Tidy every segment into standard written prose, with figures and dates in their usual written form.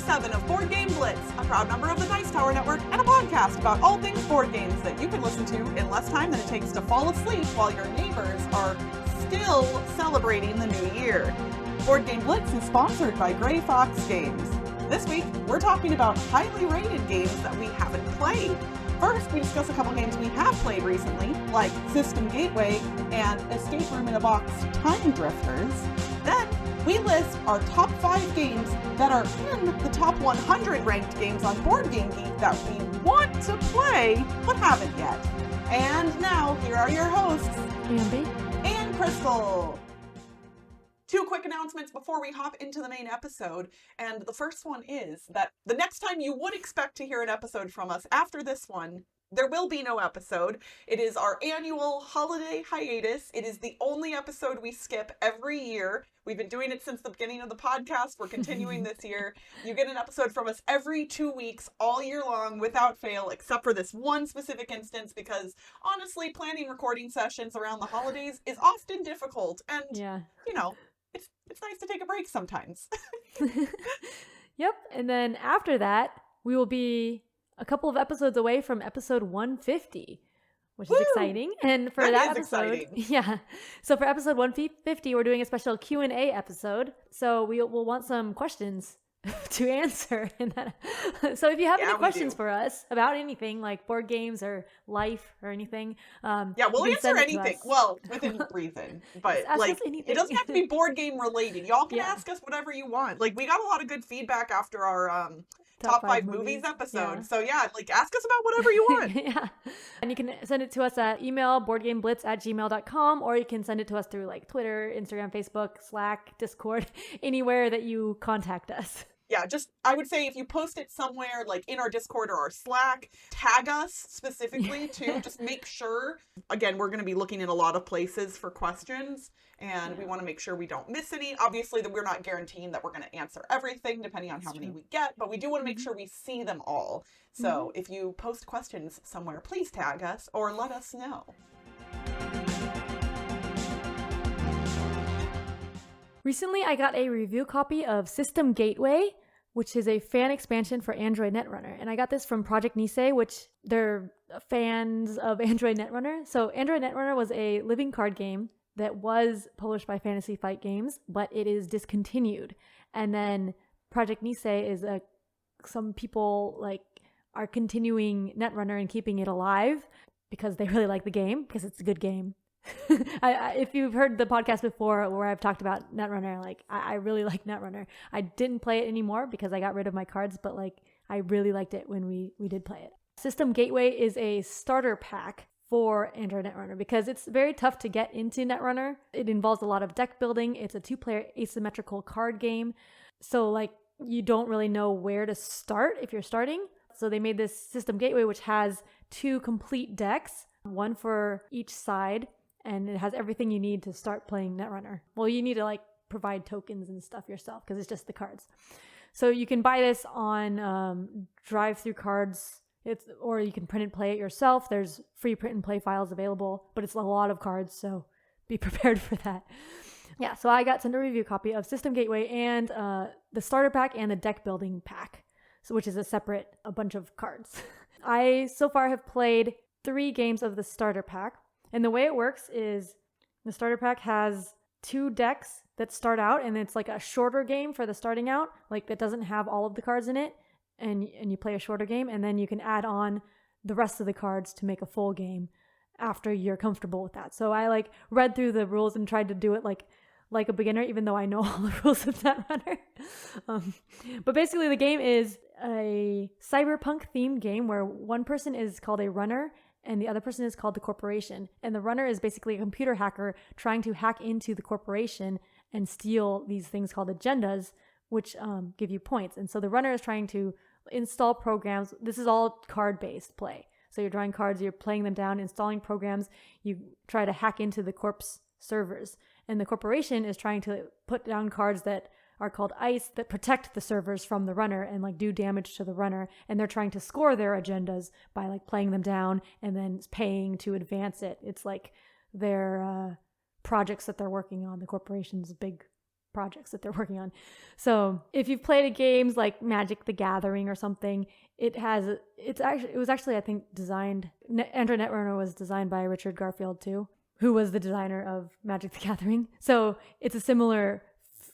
7 of Board Game Blitz, a proud member of the Dice Tower Network, and a podcast about all things board games that you can listen to in less time than it takes to fall asleep while your neighbors are still celebrating the new year. Board Game Blitz is sponsored by Gray Fox Games. This week, we're talking about highly rated games that we haven't played. First, we discuss a couple games we have played recently, like System Gateway and Escape Room in a Box Time Drifters. Then, we list our top 5 games that are in the top 100 ranked games on Board Game Geek that we want to play but haven't yet. And now, here are your hosts, Ambie and Crystal. 2 quick announcements before we hop into the main episode, and the first one is that the next time you would expect to hear an episode from us after this one, there will be no episode. It is our annual holiday hiatus. It is the only episode we skip every year. We've been doing it since the beginning of the podcast. We're continuing this year. You get an episode from us every 2 weeks, all year long, without fail, except for this one specific instance, because honestly, planning recording sessions around the holidays is often difficult, and, you know, it's nice to take a break sometimes. Yep. And then after that, we will be a couple of episodes away from episode 150, which is exciting. And for that episode, exciting. So for episode 150, we're doing a special Q&A episode. So we'll want some questions to answer in that. So if you have any questions for us about anything like board games or life or anything, we'll answer anything. Well, within reason, but like it doesn't have to be board game related. Y'all can ask us whatever you want. Like we got a lot of good feedback after our top 5 movies episode. So like ask us about whatever you want. And you can send it to us at email boardgameblitz@gmail.com, or you can send it to us through like Twitter, Instagram, Facebook, Slack, Discord, anywhere that you contact us. Yeah, just, I would say if you post it somewhere, like in our Discord or our Slack, tag us specifically too. Just make sure, again, we're going to be looking in a lot of places for questions, and we want to make sure we don't miss any. Obviously, that we're not guaranteeing that we're going to answer everything, depending on how many we get, but we do want to make sure we see them all. So if you post questions somewhere, please tag us or let us know. Recently, I got a review copy of System Gateway, which is a fan expansion for Android Netrunner. And I got this from Project Nisei, which they're fans of Android Netrunner. So Android Netrunner was a living card game that was published by Fantasy Flight Games, but it is discontinued. And then Project Nisei is some people like are continuing Netrunner and keeping it alive because they really like the game, because it's a good game. If you've heard the podcast before where I've talked about Netrunner, like I really like Netrunner. I didn't play it anymore because I got rid of my cards, but like I really liked it when we did play it. System Gateway is a starter pack for Android Netrunner because it's very tough to get into Netrunner. It involves a lot of deck building. It's a 2-player asymmetrical card game. So like you don't really know where to start if you're starting. So they made this System Gateway, which has 2 complete decks, one for each side. And it has everything you need to start playing Netrunner. Well, you need to like provide tokens and stuff yourself because it's just the cards. So you can buy this on drive-through cards, or you can print and play it yourself. There's free print and play files available, but it's a lot of cards, so be prepared for that. Yeah, so I got sent a review copy of System Gateway and the starter pack and the deck building pack, which is a bunch of cards. I so far have played 3 games of the starter pack. And the way it works is the starter pack has 2 decks that start out, and it's like a shorter game for the starting out, like that doesn't have all of the cards in it, and you play a shorter game, and then you can add on the rest of the cards to make a full game after you're comfortable with that. So I like read through the rules and tried to do it like a beginner, even though I know all the rules of Netrunner. But basically the game is a cyberpunk themed game where one person is called a runner and the other person is called the corporation. And the runner is basically a computer hacker trying to hack into the corporation and steal these things called agendas, which give you points. And so the runner is trying to install programs. This is all card-based play. So you're drawing cards, you're playing them down, installing programs. You try to hack into the corp's servers. And the corporation is trying to put down cards that are called ICE that protect the servers from the runner and like do damage to the runner. And they're trying to score their agendas by like playing them down and then paying to advance it. It's like their projects that they're working on, the corporation's big projects that they're working on. So if you've played games like Magic the Gathering or something, it was actually, I think, designed, Android Netrunner was designed by Richard Garfield too, who was the designer of Magic the Gathering. So it's a similar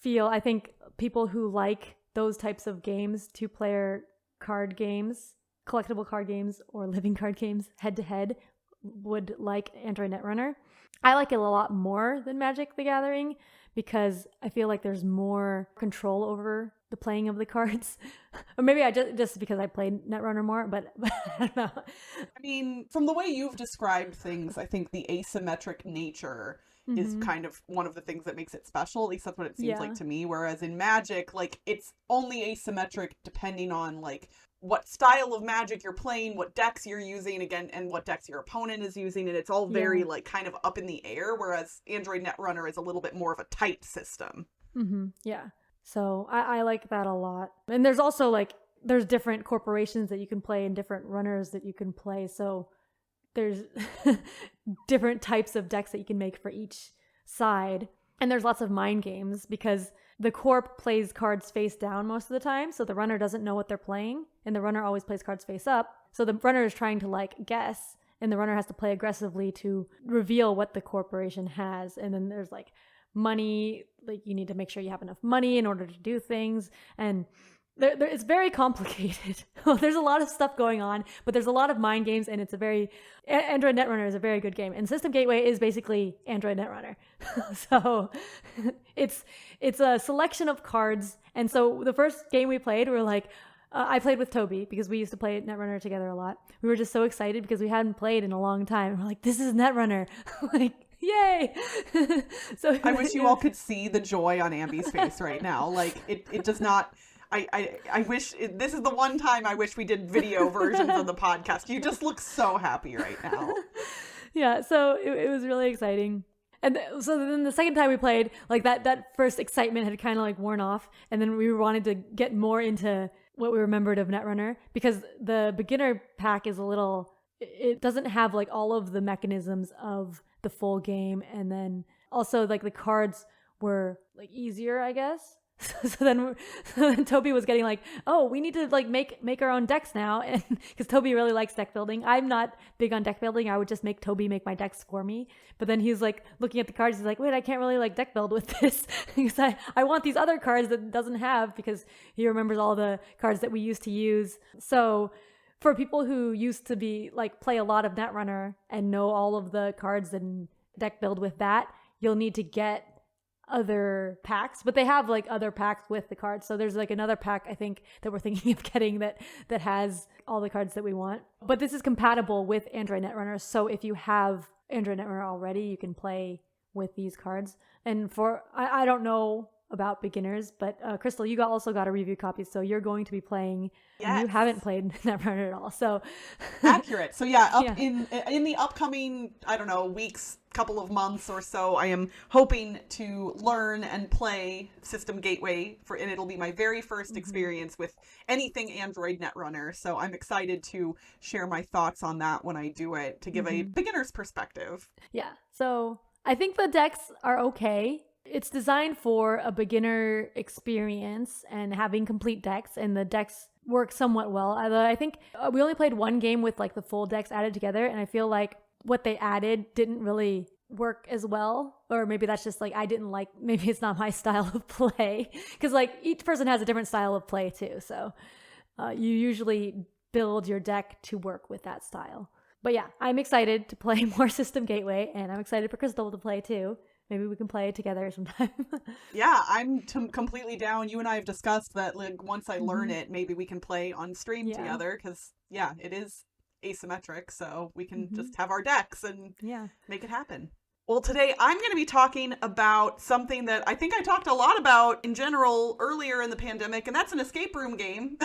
feel. I think people who like those types of games, 2-player card games, collectible card games, or living card games head to head, would like Android Netrunner. I like it a lot more than Magic the Gathering because I feel like there's more control over the playing of the cards. Or maybe I just because I played Netrunner more, but I don't know. I mean, from the way you've described things, I think the asymmetric nature is kind of one of the things that makes it special. At least that's what it seems like to me. Whereas in Magic, like, it's only asymmetric depending on like what style of Magic you're playing, what decks you're using, again, and what decks your opponent is using, and it's all very like kind of up in the air, whereas Android Netrunner is a little bit more of a tight system. Yeah. So I like that a lot. And there's also like, there's different corporations that you can play and different runners that you can play. So there's different types of decks that you can make for each side. And there's lots of mind games because the corp plays cards face down most of the time. So the runner doesn't know what they're playing. And the runner always plays cards face up. So the runner is trying to like guess. And the runner has to play aggressively to reveal what the corporation has. And then there's like money, like you need to make sure you have enough money in order to do things. And it's very complicated. There's a lot of stuff going on, but there's a lot of mind games, and it's Android Netrunner is a very good game. And System Gateway is basically Android Netrunner. So it's a selection of cards. And so the first game we played, we were like, I played with Toby because we used to play Netrunner together a lot. We were just so excited because we hadn't played in a long time. We're like, this is Netrunner. Like, yay! So I wish you all could see the joy on Ambie's face right now. Like, it does not... I wish this is the one time I wish we did video versions of the podcast. You just look so happy right now. Yeah, so it was really exciting. And so then the second time we played, like that first excitement had kind of like worn off. And then we wanted to get more into what we remembered of Netrunner because the beginner pack is it doesn't have like all of the mechanisms of the full game. And then also like the cards were like easier, I guess. So then Toby was getting like, oh, we need to like make our own decks now, and because Toby really likes deck building. I'm not big on deck building. I would just make Toby make my decks for me. But then he's like looking at the cards. He's like, wait, I can't really like deck build with this because I want these other cards that it doesn't have because he remembers all the cards that we used to use. So for people who used to be like play a lot of Netrunner and know all of the cards and deck build with that, you'll need to get other packs, but they have like other packs with the cards. So there's like another pack I think that we're thinking of getting that has all the cards that we want. But this is compatible with Android Netrunner. So if you have Android Netrunner already, you can play with these cards. And for I don't know about beginners, but Crystal, you also got a review copy, so you're going to be playing. Yes. And you haven't played Netrunner at all, so accurate. So yeah, in the upcoming, I don't know, weeks, couple of months or so, I am hoping to learn and play System Gateway and it'll be my very first experience with anything Android Netrunner. So I'm excited to share my thoughts on that when I do it, to give a beginner's perspective. Yeah. So I think the decks are okay. It's designed for a beginner experience and having complete decks, and the decks work somewhat well. Although I think we only played one game with like the full decks added together, and I feel like what they added didn't really work as well. Or maybe that's just like maybe it's not my style of play, because like each person has a different style of play too. So you usually build your deck to work with that style. But yeah, I'm excited to play more System Gateway, and I'm excited for Crystal to play too. Maybe we can play it together sometime. Yeah, I'm completely down. You and I have discussed that like once I learn it, maybe we can play on stream together, because it is asymmetric, so we can just have our decks and make it happen. Well, today I'm going to be talking about something that I think I talked a lot about in general earlier in the pandemic, and that's an escape room game.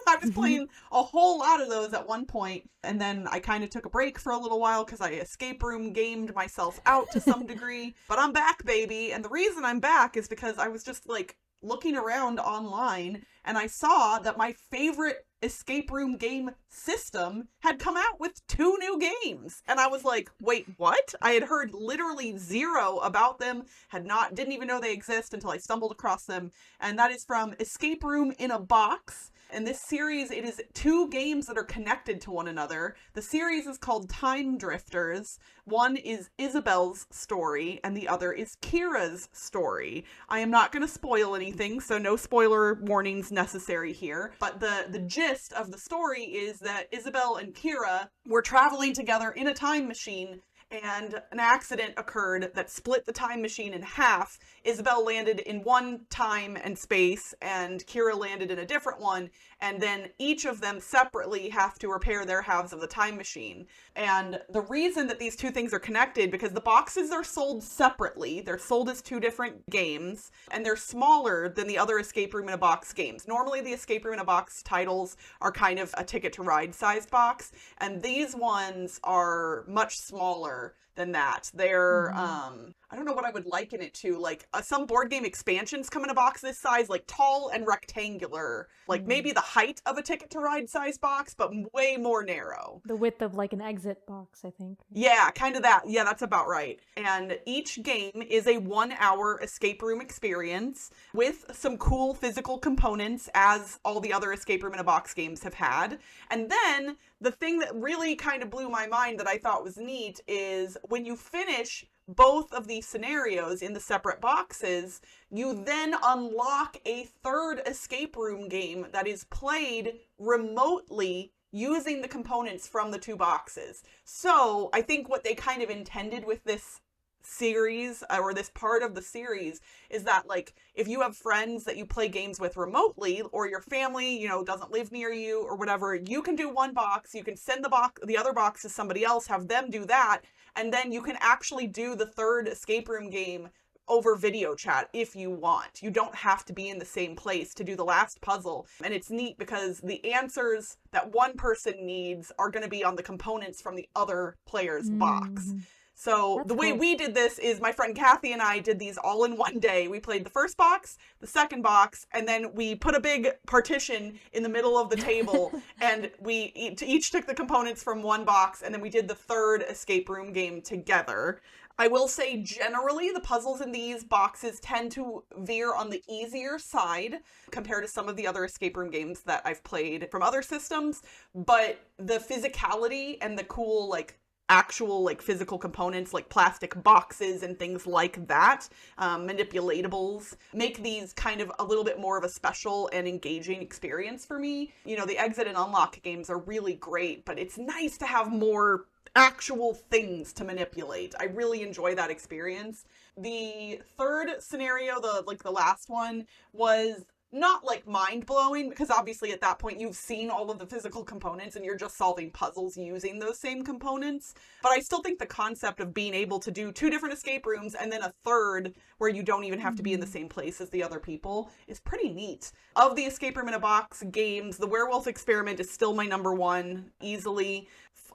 I was playing a whole lot of those at one point, and then I kind of took a break for a little while because I escape room gamed myself out to some degree. But I'm back, baby, and the reason I'm back is because I was just like looking around online, and I saw that my favorite escape room game system had come out with 2 new games. And I was like, wait, what? I had heard literally zero about them, didn't even know they exist until I stumbled across them. And that is from Escape Room in a Box. In this series, it is 2 games that are connected to one another. The series is called Time Drifters. One is Isabel's story, and the other is Kira's story. I am not going to spoil anything, so no spoiler warnings necessary here. But the gist of the story is that Isabel and Kira were traveling together in a time machine, and an accident occurred that split the time machine in half. Isabel landed in one time and space, and Kira landed in a different one, and then each of them separately have to repair their halves of the time machine. And the reason that these 2 things are connected, because the boxes are sold separately. They're sold as 2 different games, and they're smaller than the other Escape Room in a Box games. Normally, the Escape Room in a Box titles are kind of a Ticket to Ride sized box, and these ones are much smaller than that. They're, I don't know what I would liken it to. Like, some board game expansions come in a box this size, like tall and rectangular. Like, maybe the height of a Ticket to Ride size box, but way more narrow. The width of, like, an exit box, I think. Yeah, kind of that. Yeah, that's about right. And each game is a 1-hour escape room experience with some cool physical components, as all the other Escape Room in a Box games have had. And then the thing that really kind of blew my mind that I thought was neat is when you finish both of these scenarios in the separate boxes, you then unlock a 3rd escape room game that is played remotely using the components from the 2 boxes. So I think what they kind of intended with this series, or this part of the series, is that, like, if you have friends that you play games with remotely, or your family, doesn't live near you or whatever, you can do one box, you can send the other box to somebody else, have them do that, and then you can actually do the 3rd escape room game over video chat if you want. You don't have to be in the same place to do the last puzzle. And it's neat because the answers that one person needs are going to be on the components from the other player's box. So the way we did this is my friend Kathy and I did these all in one day. We played the first box, the second box, and then we put a big partition in the middle of the table, and we each took the components from one box, and then we did the 3rd escape room game together. I will say, generally, the puzzles in these boxes tend to veer on the easier side compared to some of the other escape room games that I've played from other systems, but the physicality and the cool, like, actual, like, physical components, like plastic boxes and things like that, manipulatables, make these kind of a little bit more of a special and engaging experience for me. The exit and unlock games are really great, but it's nice to have more actual things to manipulate. I really enjoy that experience. The 3rd scenario, the last one, was not, like, mind-blowing, because obviously at that point you've seen all of the physical components and you're just solving puzzles using those same components. But I still think the concept of being able to do 2 different escape rooms and then a 3rd where you don't even have to be in the same place as the other people is pretty neat. Of the Escape Room in a Box games, the Werewolf Experiment is still my number 1, easily.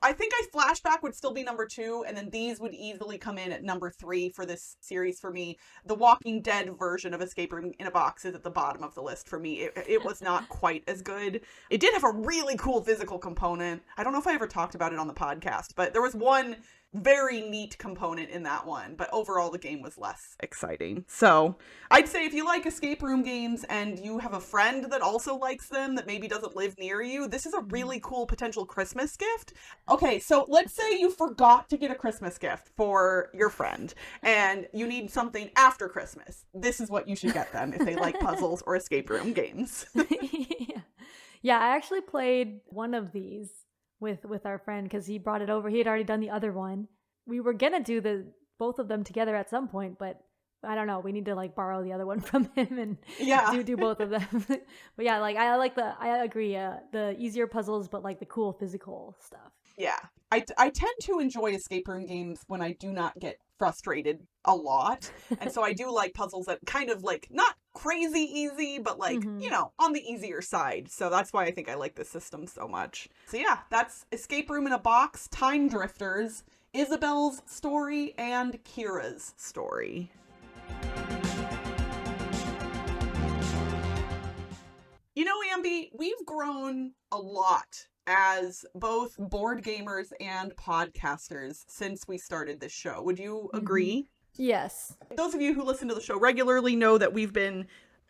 I think Flashback would still be number 2, and then these would easily come in at number 3 for this series for me. The Walking Dead version of Escape Room in a Box is at the bottom of the list for me. It was not quite as good. It did have a really cool physical component. I don't know if I ever talked about it on the podcast, but there was one very neat component in that one, but overall the game was less exciting. So I'd say if you like escape room games and you have a friend that also likes them that maybe doesn't live near you, this is a really cool potential Christmas gift. Okay, so let's say you forgot to get a Christmas gift for your friend and you need something after Christmas. This is what you should get them if they like puzzles or escape room games. Yeah, I actually played one of these with our friend because he brought it over. He had already done the other one. We were gonna do both of them together at some point, but I don't know. We need to, like, borrow the other one from him and do both of them. But yeah, like, I agree. The easier puzzles, but, like, the cool physical stuff. Yeah, I tend to enjoy escape room games when I do not get frustrated a lot. And so I do like puzzles that kind of, like, not crazy easy, but, like, on the easier side. So that's why I think I like this system so much. So yeah, that's Escape Room in a Box, Time Drifters, Isabel's story, and Kira's story. You know, Ambie, we've grown a lot as both board gamers and podcasters since we started this show. Would you agree? Yes. Those of you who listen to the show regularly know that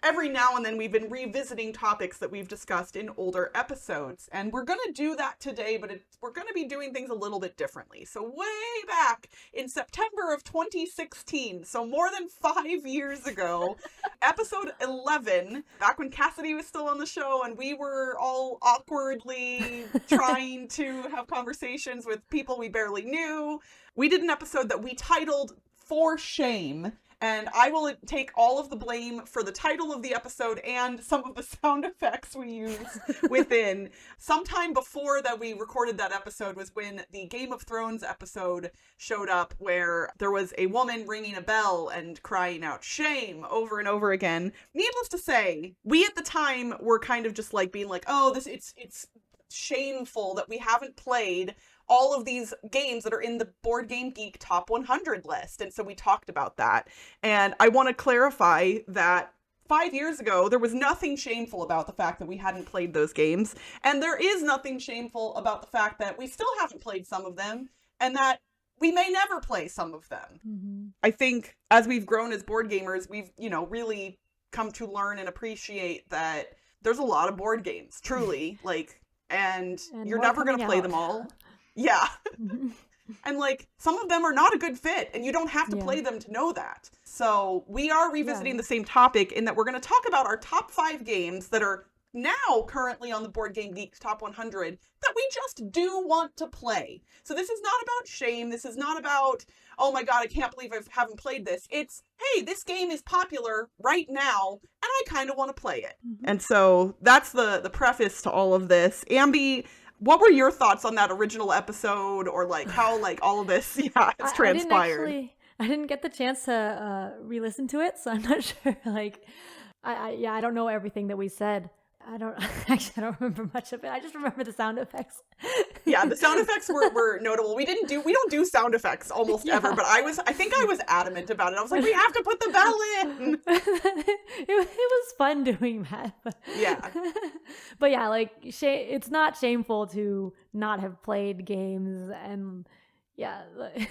every now and then we've been revisiting topics that we've discussed in older episodes. And we're going to do that today, but we're going to be doing things a little bit differently. So way back in September of 2016, so more than 5 years ago, episode 11, back when Cassidy was still on the show and we were all awkwardly trying to have conversations with people we barely knew, we did an episode that we titled For Shame. And I will take all of the blame for the title of the episode and some of the sound effects we use within. Sometime before that we recorded that episode was when the Game of Thrones episode showed up, where there was a woman ringing a bell and crying out shame over and over again. Needless to say, we at the time were kind of just like being like, oh, it's shameful that we haven't played all of these games that are in the Board Game Geek Top 100 list. And so we talked about that. And I want to clarify that 5 years ago, there was nothing shameful about the fact that we hadn't played those games. And there is nothing shameful about the fact that we still haven't played some of them and that we may never play some of them. Mm-hmm. I think as we've grown as board gamers, we've, really come to learn and appreciate that there's a lot of board games, truly, and you're never going to play them all. Yeah. And some of them are not a good fit and you don't have to play them to know that. So we are revisiting the same topic in that we're going to talk about our top 5 games that are now currently on the Board Game Geek Top 100 that we just do want to play. So this is not about shame. This is not about, oh my God, I can't believe I haven't played this. It's, hey, this game is popular right now and I kind of want to play it. Mm-hmm. And so that's the preface to all of this. Ambie, what were your thoughts on that original episode, or how all of this has transpired? I didn't get the chance to re-listen to it, so I'm not sure. I don't know everything that we said. I don't remember much of it. I just remember the sound effects. Yeah, the sound effects were notable. We don't do sound effects almost ever, but I think I was adamant about it. I was like, we have to put the bell in. It was fun doing that. Yeah. But yeah, it's not shameful to not have played games, and yeah,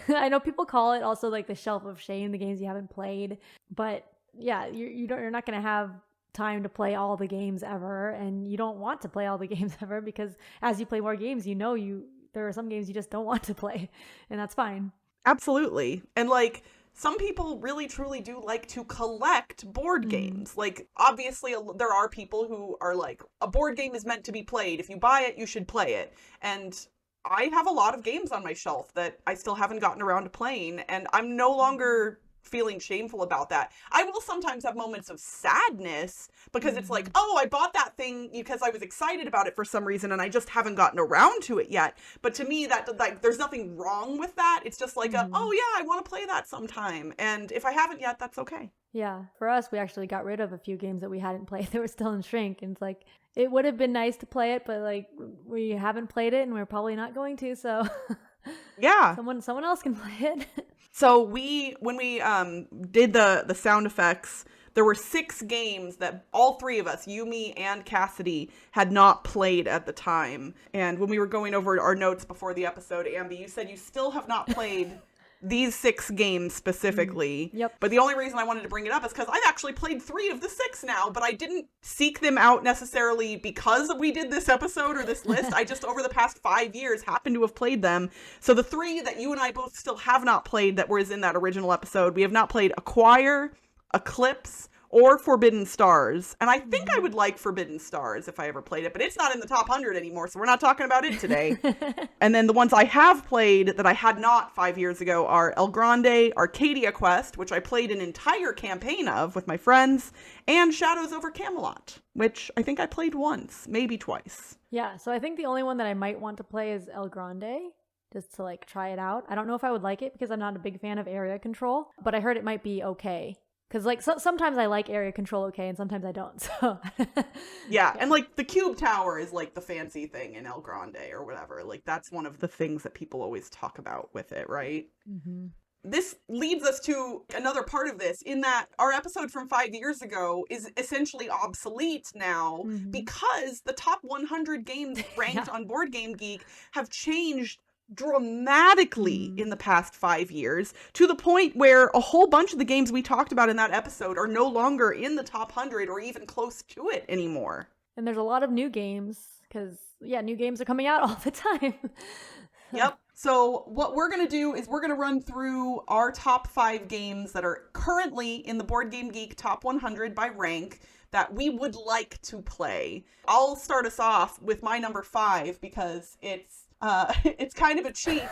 I know people call it also the shelf of shame, the games you haven't played, but yeah, you're not going to have time to play all the games ever, and you don't want to play all the games ever, because as you play more games, there are some games you just don't want to play, and that's fine. Absolutely. And some people really truly do like to collect board games. Obviously there are people who are a board game is meant to be played. If you buy it, you should play it. And I have a lot of games on my shelf that I still haven't gotten around to playing, and I'm no longer feeling shameful about that. I will sometimes have moments of sadness because it's oh, I bought that thing because I was excited about it for some reason and I just haven't gotten around to it yet. But to me, that there's nothing wrong with that. It's just oh yeah, I want to play that sometime. And if I haven't yet, that's okay. Yeah. For us, we actually got rid of a few games that we hadn't played that were still in shrink. And it's it would have been nice to play it, but we haven't played it and we're probably not going to. So yeah, someone else can play it. So when we did the sound effects, there were 6 games that all 3 of us, you, me, and Cassidy, had not played at the time. And when we were going over our notes before the episode, Ambie, you said you still have not played these 6 games specifically. Yep. But the only reason I wanted to bring it up is because I've actually played 3 of the 6 now, but I didn't seek them out necessarily because we did this episode or this list. I just, over the past 5 years, happened to have played them. So the 3 that you and I both still have not played that was in that original episode, we have not played Acquire, Eclipse, or Forbidden Stars. And I think I would like Forbidden Stars if I ever played it, but it's not in the top 100 anymore, so we're not talking about it today. And then the ones I have played that I had not 5 years ago are El Grande, Arcadia Quest, which I played an entire campaign of with my friends, and Shadows over Camelot, which I think I played once, maybe twice. Yeah, so I think the only one that I might want to play is El Grande, just to try it out. I don't know if I would like it because I'm not a big fan of area control, but I heard it might be okay. Because, sometimes I like area control okay, and sometimes I don't, so. Yeah, and, the cube tower is, the fancy thing in El Grande or whatever. That's one of the things that people always talk about with it, right? Mm-hmm. this leads us to another part of this, in that our episode from 5 years ago is essentially obsolete now because the top 100 games ranked on Board Game Geek have changed dramatically in the past 5 years, to the point where a whole bunch of the games we talked about in that episode are no longer in the top 100 or even close to it anymore. And there's a lot of new games because, new games are coming out all the time. Yep. So what we're going to do is we're going to run through our top 5 games that are currently in the Board Game Geek top 100 by rank that we would like to play. I'll start us off with my number 5 because it's kind of a cheat.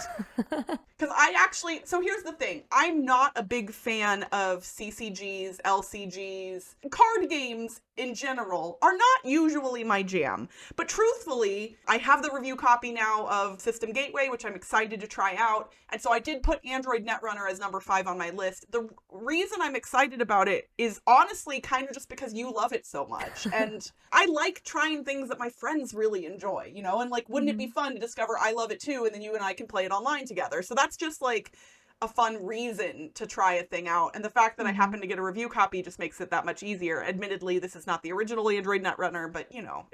Because so here's the thing. I'm not a big fan of CCGs, LCGs. Card games in general are not usually my jam. But truthfully, I have the review copy now of System Gateway, which I'm excited to try out. And so I did put Android Netrunner as number 5 on my list. The reason I'm excited about it is honestly kind of just because you love it so much. And I like trying things that my friends really enjoy, you know? And like, wouldn't it be fun to discover I love it too, and then you and I can play it online together? So that's just like a fun reason to try a thing out. And the fact that I happen to get a review copy just makes it that much easier. Admittedly, this is not the original Android Netrunner, but you know,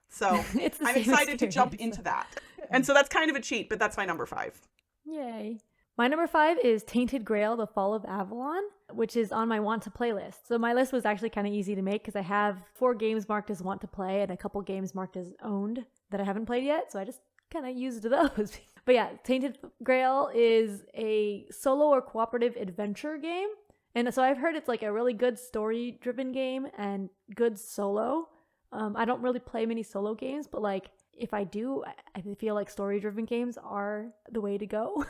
so I'm excited to jump into that. And so that's kind of a cheat, but that's my number 5. Yay. My number 5 is Tainted Grail, The Fall of Avalon, which is on my want to play list. So my list was actually kind of easy to make because I have 4 games marked as want to play and a couple games marked as owned that I haven't played yet. So I just kind of used those. But yeah, Tainted Grail is a solo or cooperative adventure game. And so I've heard it's like a really good story-driven game and good solo. I don't really play many solo games, but like if I do, I feel like story-driven games are the way to go.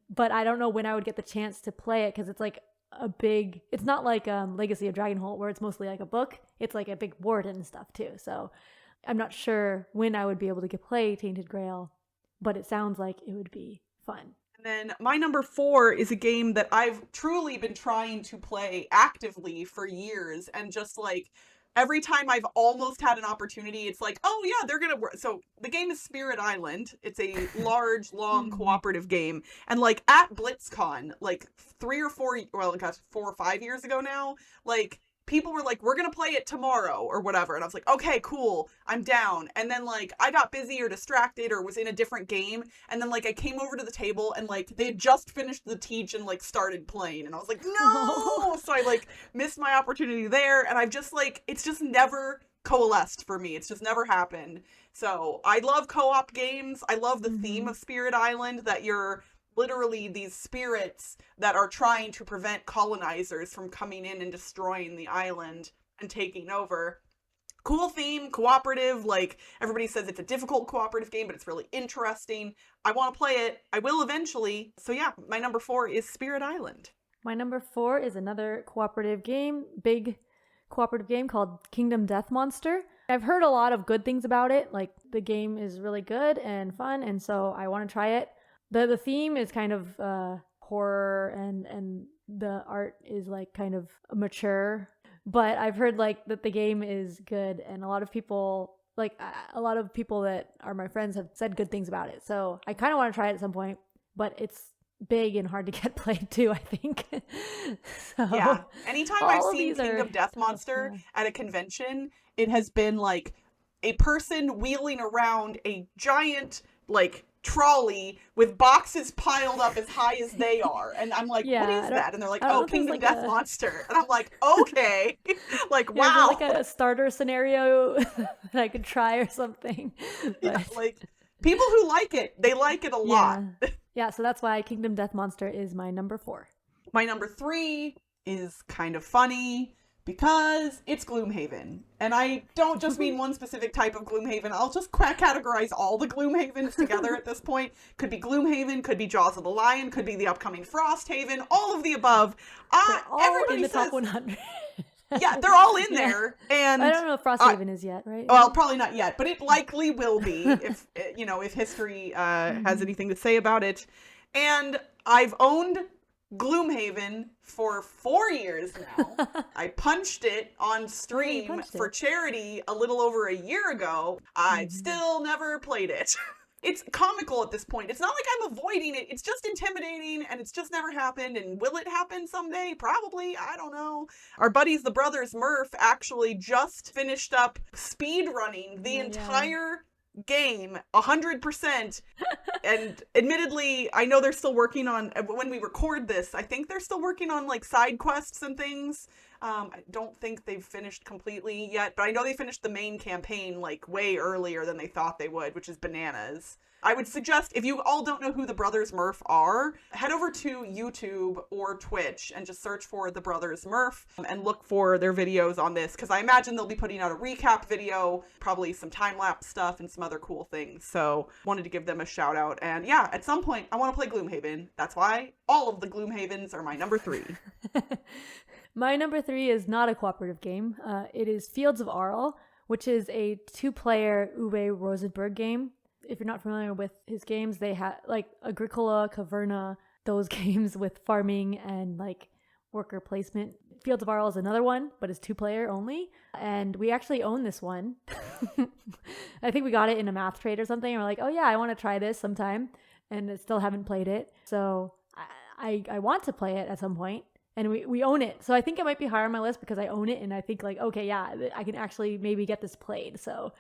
But I don't know when I would get the chance to play it because it's like it's not like Legacy of Dragonholt where it's mostly like a book. It's like a big board and stuff too. So I'm not sure when I would be able to play Tainted Grail, but it sounds like it would be fun. And then my number 4 is a game that I've truly been trying to play actively for years, and just like every time I've almost had an opportunity, it's like, oh yeah, they're gonna work. So the game is Spirit Island. It's a large, long cooperative game. And like at BlitzCon, like 4 or 5 years ago now, like people were like, we're gonna play it tomorrow or whatever. And I was like, okay, cool, I'm down. And then like I got busy or distracted or was in a different game. And then like I came over to the table and like they had just finished the teach and like started playing. And I was like, no! So I like missed my opportunity there. And I've just like, it's just never coalesced for me. It's just never happened. So I love co-op games. I love the theme of Spirit Island, that you're literally these spirits that are trying to prevent colonizers from coming in and destroying the island and taking over. Cool theme, cooperative, like everybody says it's a difficult cooperative game, but it's really interesting. I want to play it. I will eventually. So yeah, my number 4 is Spirit Island. My number 4 is another cooperative game, big cooperative game called Kingdom Death Monster. I've heard a lot of good things about it. Like the game is really good and fun, and so I want to try it. The theme is kind of horror and the art is like kind of mature, but I've heard like that the game is good, and a lot of people that are my friends have said good things about it. So I kind of want to try it at some point, but it's big and hard to get played too, I think. So, yeah. Anytime I've seen Kingdom Death Monster at a convention, it has been like a person wheeling around a giant like trolley with boxes piled up as high as they are, and I'm like, what is that? And they're like, oh, Kingdom Death Monster. And I'm like, okay. Like, wow. Like a starter scenario that I could try or something. Yeah, like people who like it, they like it a lot. Yeah, so that's why Kingdom Death Monster is my number 4. My number 3 is kind of funny because it's Gloomhaven. And I don't just mean one specific type of Gloomhaven. I'll just categorize all the Gloomhavens together at this point. Could be Gloomhaven, could be Jaws of the Lion, could be the upcoming Frosthaven, all of the above. Everybody in the top 100. Yeah, they're all in there. And I don't know if Frosthaven is yet, right? Well, probably not yet, but it likely will be if history has anything to say about it. And I've owned Gloomhaven for 4 years now. I punched it on stream for charity a little over a year ago. I've still never played it. it's comical at this point. It's not like I'm avoiding it. It's just intimidating, and it's just never happened. And will it happen someday? Probably. I don't know. Our buddies, the brothers Murph, actually just finished up speed running the entire game 100%. And admittedly, I know they're still working on, when we record this, I think they're still working on like side quests and things. I don't think they've finished completely yet, but I know they finished the main campaign like way earlier than they thought they would, which is bananas. I would suggest, if you all don't know who the Brothers Murph are, head over to YouTube or Twitch and just search for the Brothers Murph and look for their videos on this, because I imagine they'll be putting out a recap video, probably some time-lapse stuff and some other cool things. So wanted to give them a shout out. And yeah, at some point I want to play Gloomhaven. That's why all of the Gloomhavens are my number 3. My number 3 is not a cooperative game. It is Fields of Arle, which is a 2-player Uwe Rosenberg game. If you're not familiar with his games, they have like Agricola, Caverna, those games with farming and like worker placement. Fields of Arle is another one, but it's 2-player only. And we actually own this one. I think we got it in a math trade or something. And we're like, oh yeah, I want to try this sometime. And I still haven't played it. So I want to play it at some point. And we own it. So I think it might be higher on my list because I own it. And I think like, okay, yeah, I can actually maybe get this played. So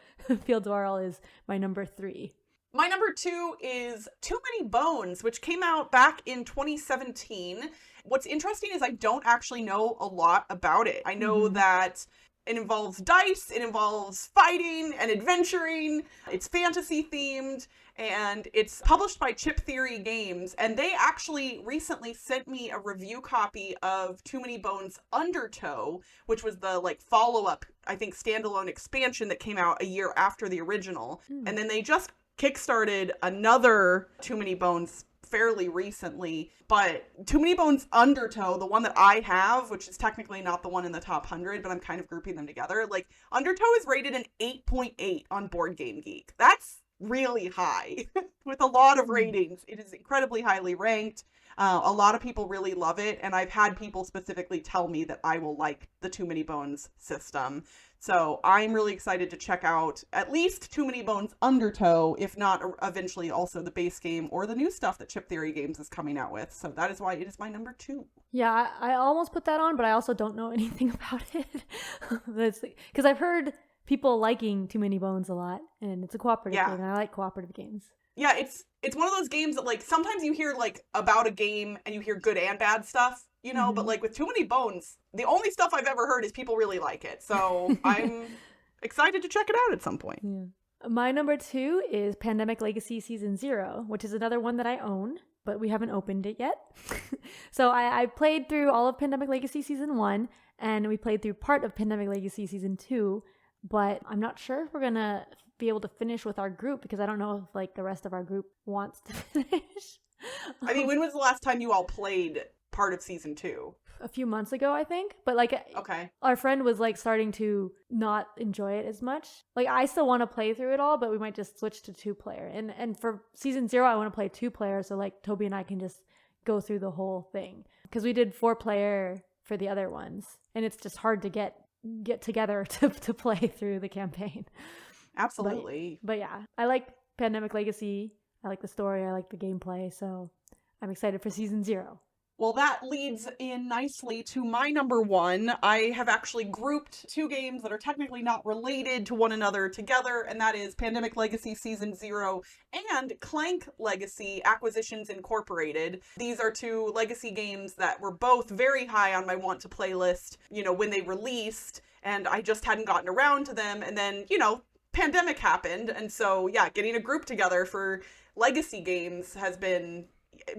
Fields of Arle is my number 3. My number 2 is Too Many Bones, which came out back in 2017. What's interesting is I don't actually know a lot about it. I know that it involves dice, it involves fighting and adventuring, it's fantasy themed, and it's published by Chip Theory Games. And they actually recently sent me a review copy of Too Many Bones Undertow, which was the like follow-up, I think, standalone expansion that came out a year after the original. And then they just kickstarted another Too Many Bones fairly recently, but Too Many Bones Undertow, the one that I have, which is technically not the one in the top 100, but I'm kind of grouping them together. Like, Undertow is rated an 8.8 on Board Game Geek. That's really high with a lot of ratings. It is incredibly highly ranked. A lot of people really love it, and I've had people specifically tell me that I will like the Too Many Bones system. So I'm really excited to check out at least Too Many Bones Undertow, if not eventually also the base game or the new stuff that Chip Theory Games is coming out with. So that is why it is my number 2. Yeah, I almost put that on, but I also don't know anything about it. Because I've heard people liking Too Many Bones a lot, and it's a cooperative game, and I like cooperative games. Yeah, it's one of those games that, like, sometimes you hear, like, about a game and you hear good and bad stuff, you know, but, like, with Too Many Bones, the only stuff I've ever heard is people really like it. So I'm excited to check it out at some point. Yeah. My number 2 is Pandemic Legacy Season 0, which is another one that I own, but we haven't opened it yet. So I played through all of Pandemic Legacy Season 1, and we played through part of Pandemic Legacy Season 2, but I'm not sure if we're going to be able to finish with our group because I don't know if like the rest of our group wants to finish. I mean, when was the last time you all played part of Season 2? A few months ago, I think. But like, okay, our friend was like starting to not enjoy it as much. Like, I still want to play through it all, but we might just switch to 2-player. And for Season 0, I want to play 2-player, so like Toby and I can just go through the whole thing. Because we did 4-player for the other ones, and it's just hard to get together to play through the campaign. Absolutely. But yeah, I like Pandemic Legacy. I like the story. I like the gameplay. So I'm excited for Season 0. Well, that leads in nicely to my number 1. I have actually grouped 2 games that are technically not related to one another together, and that is Pandemic Legacy Season 0 and Clank Legacy Acquisitions Incorporated. These are 2 legacy games that were both very high on my want to play list, you know, when they released, and I just hadn't gotten around to them. And then, you know, pandemic happened, and so yeah, getting a group together for legacy games has been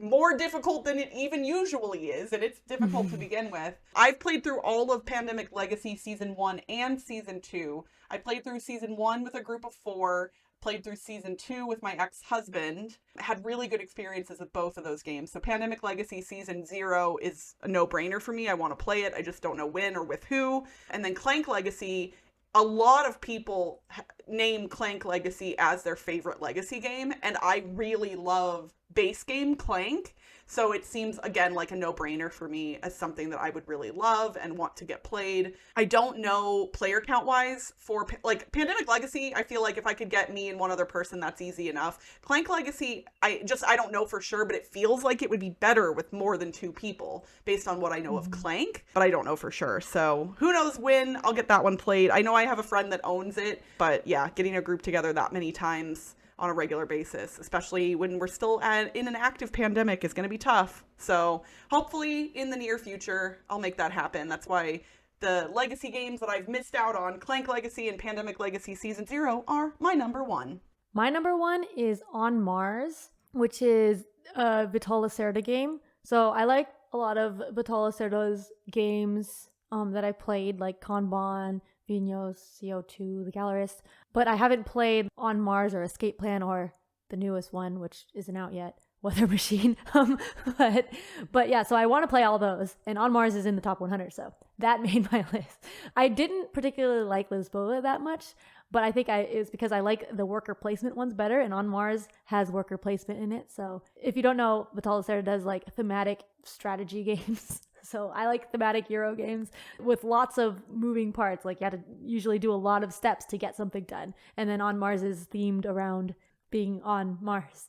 more difficult than it even usually is, and it's difficult to begin with. I've played through all of Pandemic Legacy Season 1 and Season 2. I played through Season 1 with a group of 4, played through Season 2 with my ex-husband, had really good experiences with both of those games. So Pandemic Legacy Season 0 is a no-brainer for me. I want to play it, I just don't know when or with who. And then Clank Legacy, a lot of people name Clank Legacy as their favorite legacy game, and I really love base game, Clank. So it seems, again, like a no-brainer for me as something that I would really love and want to get played. I don't know player count-wise for, like, Pandemic Legacy. I feel like if I could get me and one other person, that's easy enough. Clank Legacy, I don't know for sure, but it feels like it would be better with more than 2 people based on what I know of Clank, but I don't know for sure. So who knows when I'll get that one played. I know I have a friend that owns it, but yeah, getting a group together that many times on a regular basis, especially when we're still in an active pandemic, is going to be tough. So hopefully in the near future, I'll make that happen. That's why the legacy games that I've missed out on, Clank Legacy and Pandemic Legacy Season 0, are my number 1. My number 1 is On Mars, which is a Vital Lacerda game. So I like a lot of Vital Lacerda's games that I played, like Kanban, Vinos, CO2, The Gallerist, but I haven't played On Mars or Escape Plan or the newest one, which isn't out yet, Weather Machine. But yeah, so I want to play all those, and On Mars is in the top 100, so that made my list. I didn't particularly like Lisboa that much, but I think it's because I like the worker placement ones better, and On Mars has worker placement in it. So if you don't know, Vital Lacerda does like thematic strategy games. So I like thematic Euro games with lots of moving parts. Like you have to usually do a lot of steps to get something done. And then On Mars is themed around being on Mars.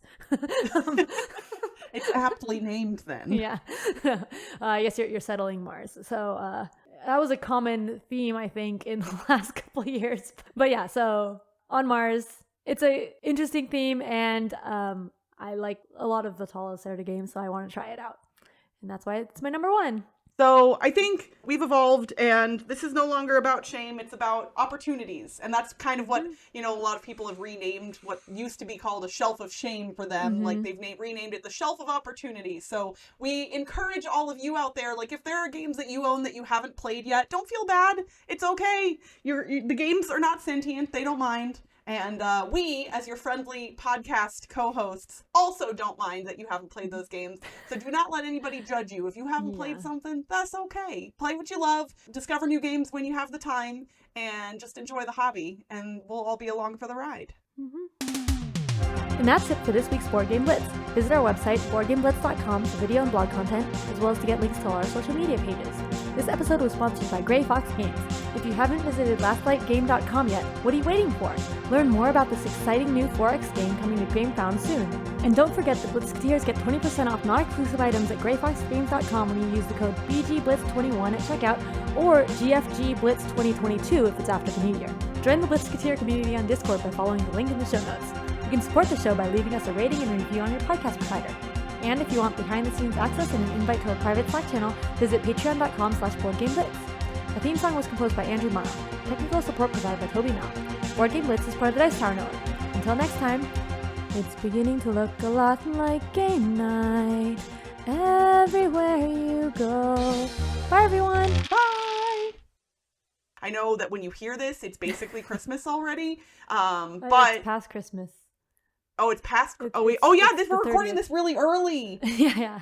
It's aptly named then. Yeah. Yes, you're settling Mars. So that was a common theme, I think, in the last couple of years. But yeah, so On Mars, it's a interesting theme, and I like a lot of the Vital Lacerda games, so I want to try it out. And that's why it's my number 1. So I think we've evolved, and this is no longer about shame. It's about opportunities. And that's kind of what, a lot of people have renamed what used to be called a shelf of shame for them. Like they've renamed it the shelf of opportunity. So we encourage all of you out there, like if there are games that you own that you haven't played yet, don't feel bad. It's okay. The games are not sentient. They don't mind. And we, as your friendly podcast co-hosts, also don't mind that you haven't played those games. So do not let anybody judge you. If you haven't played something, that's okay. Play what you love, discover new games when you have the time, and just enjoy the hobby. And we'll all be along for the ride. And that's it for this week's Board Game Blitz. Visit our website, boardgameblitz.com, for video and blog content, as well as to get links to all our social media pages. This episode was sponsored by Grey Fox Games. If you haven't visited lastlightgame.com yet, what are you waiting for? Learn more about this exciting new 4X game coming to GameFound soon. And don't forget that Blitzketeers get 20% off non-exclusive items at greyfoxgames.com when you use the code BGBlitz21 at checkout, or GFGBlitz2022 if it's after the new year. Join the Blitzketeer community on Discord by following the link in the show notes. You can support the show by leaving us a rating and review on your podcast provider. And if you want behind-the-scenes access and an invite to our private Slack channel, visit patreon.com/BoardGameBlitz. The theme song was composed by Andrew Morrow. Technical support provided by Toby Mel. Board Game Blitz is part of the Dice Tower Network. Until next time, it's beginning to look a lot like game night everywhere you go. Bye, everyone. Bye! I know that when you hear this, it's basically Christmas already, but... It's past Christmas. Oh, it's past... We're recording this really early! Yeah.